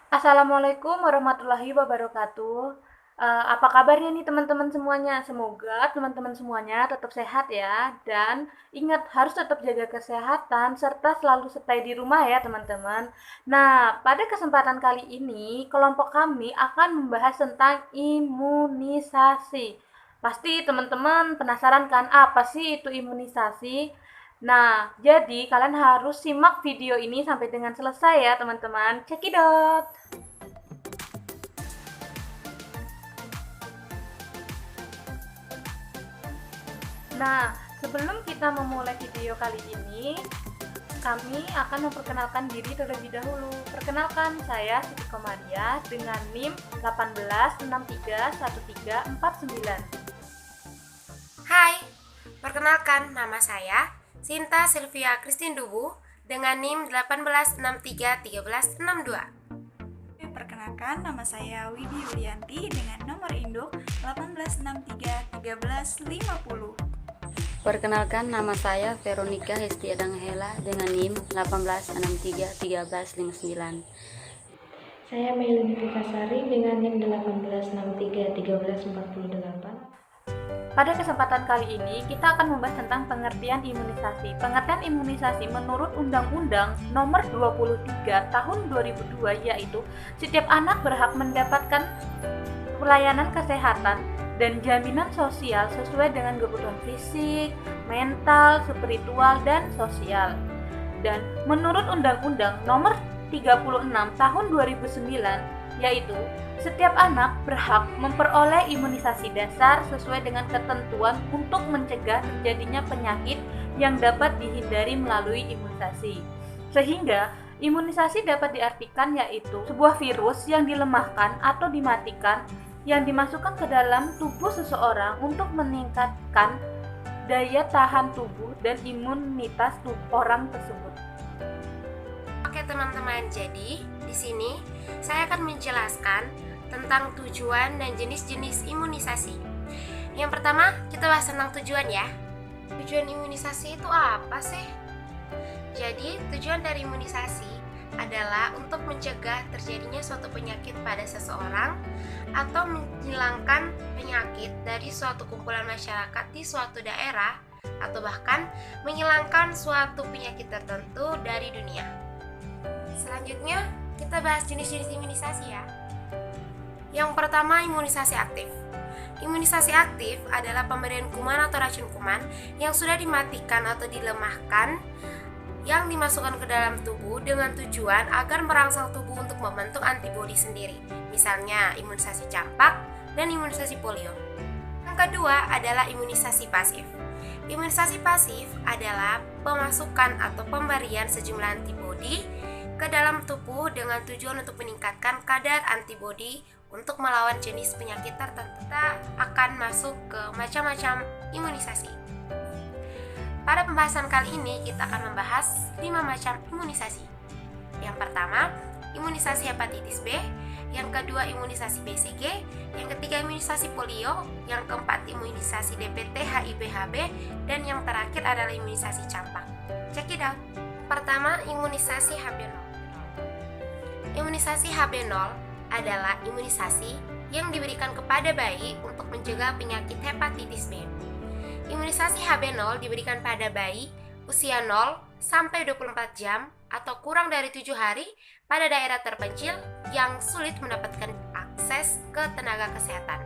Assalamualaikum warahmatullahi wabarakatuh. Apa kabarnya nih teman-teman semuanya? Semoga teman-teman semuanya tetap sehat ya. Dan ingat harus tetap jaga kesehatan serta selalu stay di rumah ya teman-teman. Nah, pada kesempatan kali ini kelompok kami akan membahas tentang imunisasi. Pasti teman-teman penasaran kan apa sih itu imunisasi? Nah, jadi kalian harus simak video ini sampai dengan selesai ya teman-teman. Cekidot! Nah, sebelum kita memulai video kali ini, kami akan memperkenalkan diri terlebih dahulu. Perkenalkan, saya Siti Komaria dengan NIM 18631349. Hai, perkenalkan nama saya Sinta Sylvia Christine Dubu dengan NIM 18631362. Perkenalkan, nama saya Widi Yulianti dengan nomor induk 18631350. Perkenalkan, nama saya Veronica Hestia Danghela dengan NIM 18631359. Saya Melini Vikasari dengan NIM 18631348. Pada kesempatan kali ini, kita akan membahas tentang pengertian imunisasi. Pengertian imunisasi menurut Undang-Undang Nomor 23 Tahun 2002 yaitu setiap anak berhak mendapatkan pelayanan kesehatan dan jaminan sosial sesuai dengan kebutuhan fisik, mental, spiritual, dan sosial. Dan menurut Undang-Undang Nomor 36 Tahun 2009 yaitu setiap anak berhak memperoleh imunisasi dasar sesuai dengan ketentuan untuk mencegah terjadinya penyakit yang dapat dihindari melalui imunisasi. Sehingga imunisasi dapat diartikan yaitu sebuah virus yang dilemahkan atau dimatikan yang dimasukkan ke dalam tubuh seseorang untuk meningkatkan daya tahan tubuh dan imunitas orang tersebut. Oke teman-teman, jadi di sini saya akan menjelaskan tentang tujuan dan jenis-jenis imunisasi. Yang pertama, kita bahas tentang tujuan ya. Tujuan imunisasi itu apa sih? Jadi, tujuan dari imunisasi adalah untuk mencegah terjadinya suatu penyakit pada seseorang atau menghilangkan penyakit dari suatu kumpulan masyarakat di suatu daerah atau bahkan menghilangkan suatu penyakit tertentu dari dunia. Selanjutnya, kita bahas jenis-jenis imunisasi ya. Yang pertama, imunisasi aktif. Imunisasi aktif adalah pemberian kuman atau racun kuman yang sudah dimatikan atau dilemahkan yang dimasukkan ke dalam tubuh dengan tujuan agar merangsang tubuh untuk membentuk antibodi sendiri. Misalnya imunisasi campak dan imunisasi polio. Yang kedua adalah imunisasi pasif. Imunisasi pasif adalah pemasukan atau pemberian sejumlah antibodi ke dalam tubuh dengan tujuan untuk meningkatkan kadar antibodi untuk melawan jenis penyakit tertentu. Kita akan masuk ke macam-macam imunisasi. Pada pembahasan kali ini kita akan membahas 5 macam imunisasi. Yang pertama, imunisasi hepatitis B, yang kedua imunisasi BCG, yang ketiga imunisasi polio, yang keempat imunisasi DPT, HIV, HB, dan yang terakhir adalah imunisasi campak. Check it out. Pertama, imunisasi HB0. Imunisasi HB0 adalah imunisasi yang diberikan kepada bayi untuk mencegah penyakit hepatitis B. Imunisasi HB0 diberikan pada bayi usia 0 sampai 24 jam atau kurang dari 7 hari pada daerah terpencil yang sulit mendapatkan akses ke tenaga kesehatan.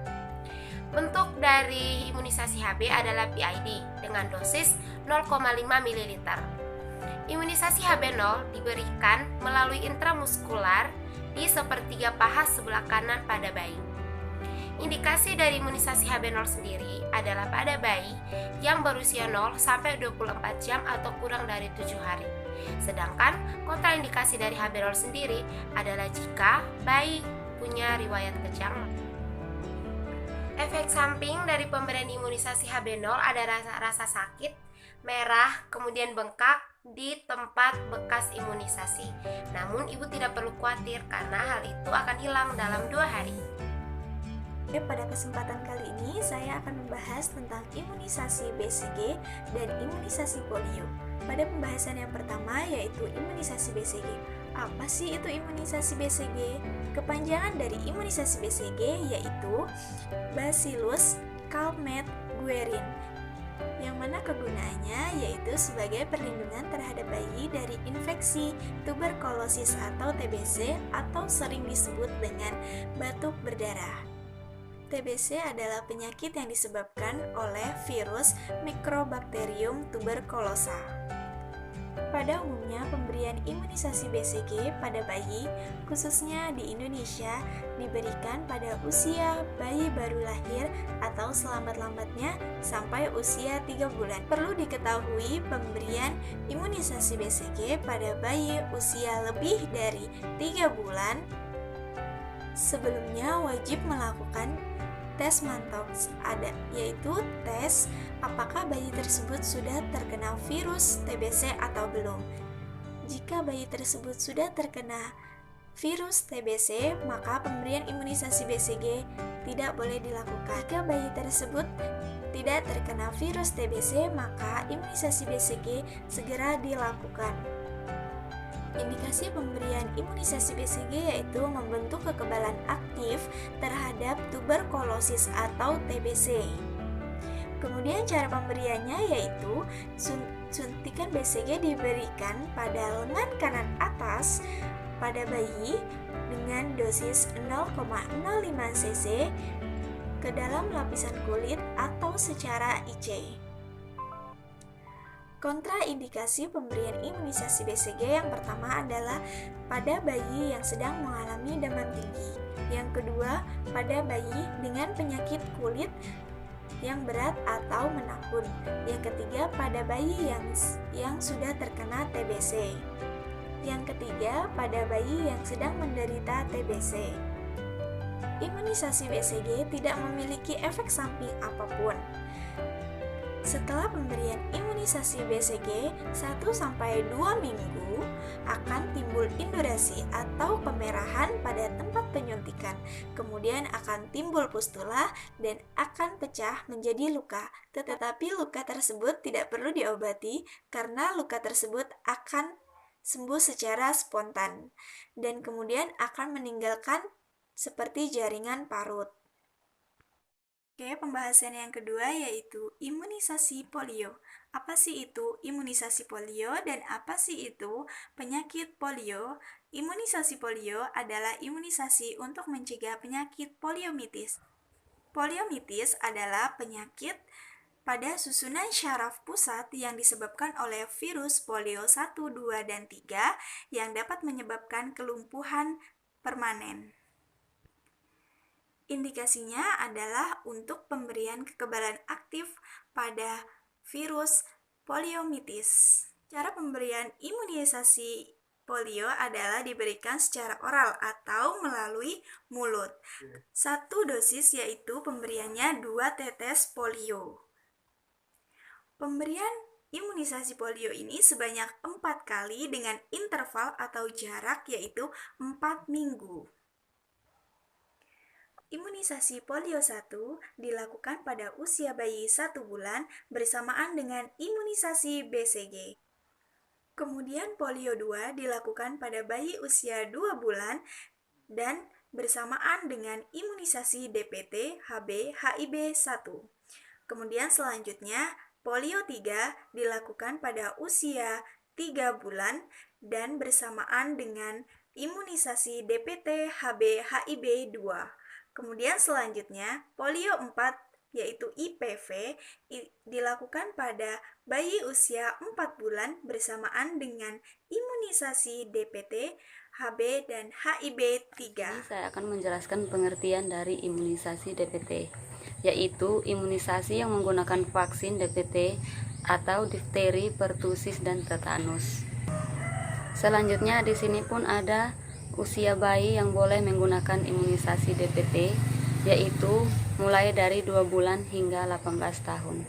Bentuk dari imunisasi HB adalah PID dengan dosis 0,5 ml. Imunisasi HB0 diberikan melalui intramuskular di sepertiga paha sebelah kanan pada bayi. Indikasi dari imunisasi HB0 sendiri adalah pada bayi yang berusia 0 sampai 24 jam atau kurang dari 7 hari. Sedangkan kontraindikasi dari HB0 sendiri adalah jika bayi punya riwayat kejang. Efek samping dari pemberian imunisasi HB0 ada rasa sakit, merah, kemudian bengkak di tempat bekas imunisasi. Namun ibu tidak perlu khawatir karena hal itu akan hilang dalam 2 hari. Pada kesempatan kali ini saya akan membahas tentang imunisasi BCG dan imunisasi polio. Pada pembahasan yang pertama yaitu imunisasi BCG. Apa sih itu imunisasi BCG? Kepanjangan dari imunisasi BCG yaitu Bacillus Calmette-Guerin, yang mana kegunaannya yaitu sebagai perlindungan terhadap bayi dari infeksi tuberkulosis atau TBC atau sering disebut dengan batuk berdarah. TBC adalah penyakit yang disebabkan oleh virus Mycobacterium tuberculosa. Pada umumnya, pemberian imunisasi BCG pada bayi, khususnya di Indonesia, diberikan pada usia bayi baru lahir atau selambat-lambatnya sampai usia 3 bulan. Perlu diketahui, pemberian imunisasi BCG pada bayi usia lebih dari 3 bulan sebelumnya wajib melakukan tes Mantoux, yaitu tes apakah bayi tersebut sudah terkena virus TBC atau belum. Jika bayi tersebut sudah terkena virus TBC, maka pemberian imunisasi BCG tidak boleh dilakukan. Jika bayi tersebut tidak terkena virus TBC, maka imunisasi BCG segera dilakukan. Indikasi pemberian imunisasi BCG yaitu membentuk kekebalan aktif terhadap tuberkulosis atau TBC. Kemudian cara pemberiannya yaitu suntikan BCG diberikan pada lengan kanan atas pada bayi dengan dosis 0,05 cc ke dalam lapisan kulit atau secara IC. Kontraindikasi pemberian imunisasi BCG yang pertama adalah pada bayi yang sedang mengalami demam tinggi. Yang kedua, pada bayi dengan penyakit kulit yang berat atau menahun. Yang ketiga, pada bayi yang sudah terkena TBC. Yang ketiga, pada bayi yang sedang menderita TBC. Imunisasi BCG tidak memiliki efek samping apapun. Setelah pemberian imunisasi BCG 1-2 minggu akan timbul indurasi atau kemerahan pada tempat penyuntikan. Kemudian akan timbul pustula dan akan pecah menjadi luka. Tetapi luka tersebut tidak perlu diobati karena luka tersebut akan sembuh secara spontan dan kemudian akan meninggalkan seperti jaringan parut. Oke, pembahasan yang kedua yaitu imunisasi polio. Apa sih itu imunisasi polio dan apa sih itu penyakit polio? Imunisasi polio adalah imunisasi untuk mencegah penyakit poliomielitis. Poliomielitis adalah penyakit pada susunan syaraf pusat yang disebabkan oleh virus polio 1, 2, dan 3 yang dapat menyebabkan kelumpuhan permanen. Indikasinya adalah untuk pemberian kekebalan aktif pada virus poliomielitis. Cara pemberian imunisasi polio adalah diberikan secara oral atau melalui mulut. 1 dosis yaitu pemberiannya 2 tetes polio. Pemberian imunisasi polio ini sebanyak 4 kali dengan interval atau jarak yaitu 4 minggu. Imunisasi polio 1 dilakukan pada usia bayi 1 bulan bersamaan dengan imunisasi BCG. Kemudian polio 2 dilakukan pada bayi usia 2 bulan dan bersamaan dengan imunisasi DPT, HB, HIB 1. Kemudian selanjutnya polio 3 dilakukan pada usia 3 bulan dan bersamaan dengan imunisasi DPT, HB, HIB 2. Kemudian selanjutnya, polio 4 yaitu IPV dilakukan pada bayi usia 4 bulan bersamaan dengan imunisasi DPT, HB, dan HIB 3. Saya akan menjelaskan pengertian dari imunisasi DPT, yaitu imunisasi yang menggunakan vaksin DPT atau difteri, pertusis, dan tetanus. Selanjutnya di sini pun ada usia bayi yang boleh menggunakan imunisasi DPT, yaitu mulai dari 2 bulan hingga 18 tahun.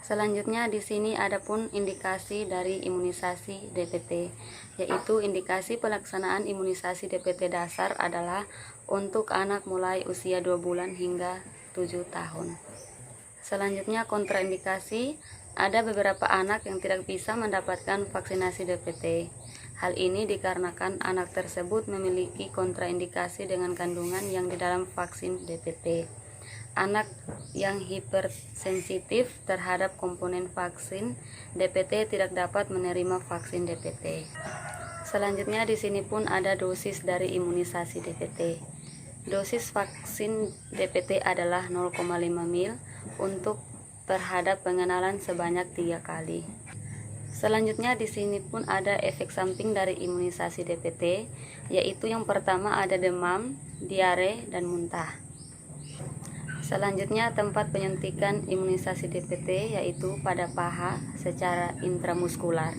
Selanjutnya di sini ada pun indikasi dari imunisasi DPT, yaitu indikasi pelaksanaan imunisasi DPT dasar adalah untuk anak mulai usia 2 bulan hingga 7 tahun. Selanjutnya kontraindikasi, ada beberapa anak yang tidak bisa mendapatkan vaksinasi DPT. Hal ini dikarenakan anak tersebut memiliki kontraindikasi dengan kandungan yang di dalam vaksin DPT. Anak yang hipersensitif terhadap komponen vaksin DPT tidak dapat menerima vaksin DPT. Selanjutnya di sini pun ada dosis dari imunisasi DPT. Dosis vaksin DPT adalah 0,5 ml untuk terhadap pengenalan sebanyak 3 kali. Selanjutnya di sini pun ada efek samping dari imunisasi DPT, yaitu yang pertama ada demam, diare, dan muntah. Selanjutnya tempat penyuntikan imunisasi DPT yaitu pada paha secara intramuskular.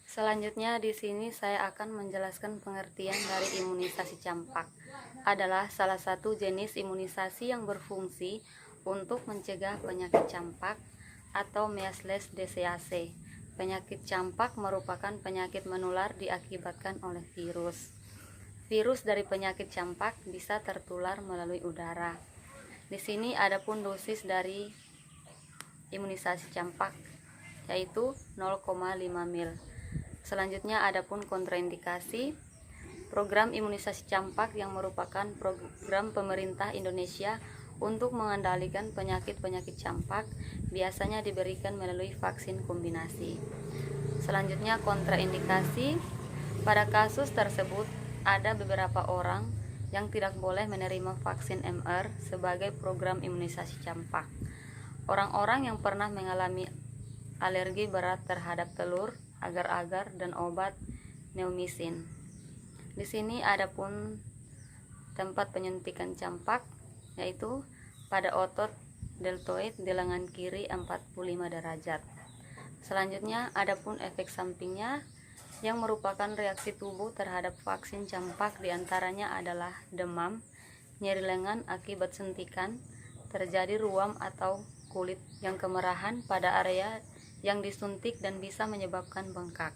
Selanjutnya di sini saya akan menjelaskan pengertian dari imunisasi campak. Adalah salah satu jenis imunisasi yang berfungsi untuk mencegah penyakit campak atau measles disease. Penyakit campak merupakan penyakit menular diakibatkan oleh virus. Virus dari penyakit campak bisa tertular melalui udara. Di sini ada pun dosis dari imunisasi campak yaitu 0,5 ml. Selanjutnya ada pun kontraindikasi. Program imunisasi campak yang merupakan program pemerintah Indonesia untuk mengendalikan penyakit-penyakit campak biasanya diberikan melalui vaksin kombinasi. Selanjutnya kontraindikasi. Pada kasus tersebut ada beberapa orang yang tidak boleh menerima vaksin MR sebagai program imunisasi campak. Orang-orang yang pernah mengalami alergi berat terhadap telur, agar-agar, dan obat neomycin. Di sini ada pun tempat penyuntikan campak yaitu pada otot deltoid di lengan kiri 45 derajat. Selanjutnya ada pun efek sampingnya yang merupakan reaksi tubuh terhadap vaksin campak, diantaranya adalah demam, nyeri lengan akibat suntikan, terjadi ruam atau kulit yang kemerahan pada area yang disuntik dan bisa menyebabkan bengkak.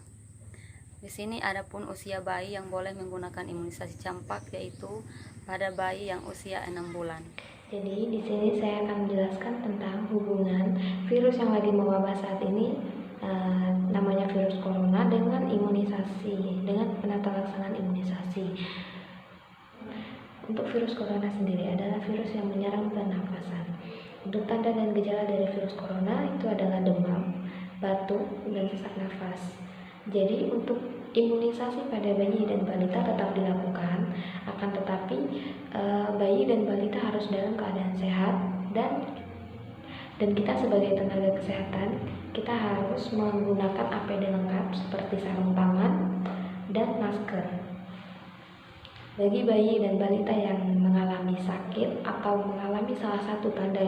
Di sini ada pun usia bayi yang boleh menggunakan imunisasi campak yaitu pada bayi yang usia 6 bulan. Jadi di sini saya akan menjelaskan tentang hubungan virus yang lagi mewabah saat ini, namanya virus corona, dengan imunisasi, dengan penata laksanaan imunisasi. Untuk virus corona sendiri adalah virus yang menyerang pernafasan. Untuk tanda dan gejala dari virus corona itu adalah demam, batuk, dan sesak nafas. Jadi untuk imunisasi pada bayi dan balita tetap dilakukan, akan tetapi bayi dan balita harus dalam keadaan sehat dan kita sebagai tenaga kesehatan kita harus menggunakan APD lengkap seperti sarung tangan dan masker. Bagi bayi dan balita yang mengalami sakit atau mengalami salah satu tanda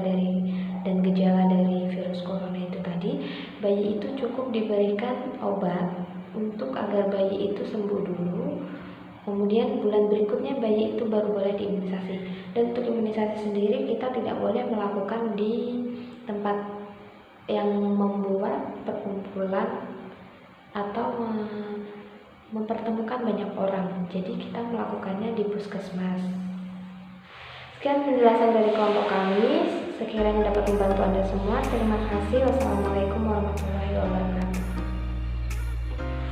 dan gejala dari virus corona itu tadi, bayi itu cukup diberikan obat untuk agar bayi itu sembuh dulu. Kemudian bulan berikutnya bayi itu baru boleh diimunisasi. Dan untuk imunisasi sendiri kita tidak boleh melakukan di tempat yang membuat perkumpulan atau mempertemukan banyak orang. Jadi kita melakukannya di puskesmas. Sekian penjelasan dari kelompok kami. Sekiranya dapat membantu Anda semua. Terima kasih. Wassalamualaikum warahmatullahi wabarakatuh.